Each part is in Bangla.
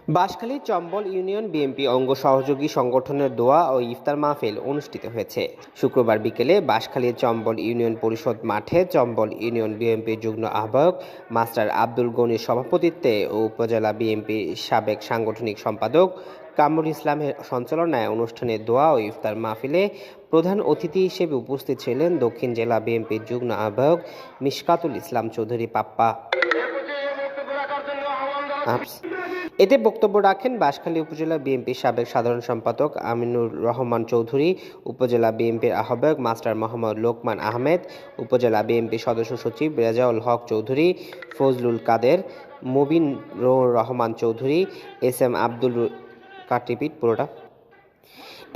বাঁশখালী চম্বল ইউনিয়ন বিএনপি অঙ্গ সহযোগী সংগঠনের দোয়া ও ইফতার মাহফিল অনুষ্ঠিত হয়েছে। শুক্রবার বিকেলে বাঁশখালী চম্বল ইউনিয়ন পরিষদ মাঠে চম্বল ইউনিয়ন বিএনপির যুগ্ম আহ্বায়ক মাস্টার আব্দুল গনির সভাপতিত্বে ও উপজেলা বিএনপির সাবেক সাংগঠনিক সম্পাদক কামরুল ইসলামের সঞ্চালনায় অনুষ্ঠানে দোয়া ও ইফতার মাহফিলে প্রধান অতিথি হিসেবে উপস্থিত ছিলেন দক্ষিণ জেলা বিএনপির যুগ্ম আহ্বায়ক মিশকাতুল ইসলাম চৌধুরী পাপ্পা। এতে বক্তব্য রাখেন বাঁশখালী উপজেলা বিএনপির সাবেক সাধারণ সম্পাদক আমিনুর রহমান চৌধুরী, উপজেলা বিএনপির আহ্বায়ক মাস্টার মোহাম্মদ লোকমান আহমেদ, উপজেলা বিএনপির সদস্য সচিব রেজাউল হক চৌধুরী, ফজলুল কাদের, মুবিনুর রহমান চৌধুরী, এস এম আব্দুল কাটিপিট পুরোটা।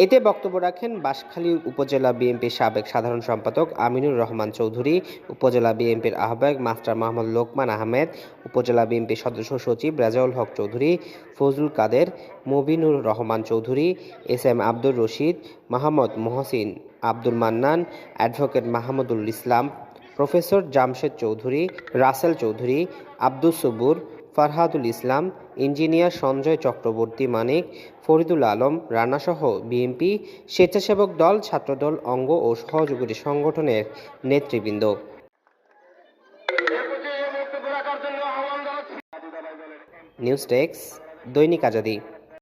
এতে বক্তব্য রাখেন বাঁশখালী উপজেলা বিএনপির সাবেক সাধারণ সম্পাদক আমিনুর রহমান চৌধুরী, উপজেলা বিএনপির আহ্বায়ক মাস্টার মোহাম্মদ লোকমান আহমেদ, উপজেলা বিএনপির সদস্য সচিব Rezaul Haque Chowdhury, Fazlul Kader, Mubinur Rahman Chowdhury, S M Abdur Rashid, Mohammad Mohsin, Abdul Mannan, advocate Mahmudul Islam, professor Jamshed Chowdhury, Russell Chowdhury, Abdus Sabur, Farhadul Islam, engineer Sanjay Chakraborty Manik, Faridul Alam রানাসহ বিএনপি, স্বেচ্ছাসেবক দল, ছাত্রদল, অঙ্গ ও সহযোগী সংগঠনের নেতৃবৃন্দ। নিউজ ডেস্ক, দৈনিক আজাদী।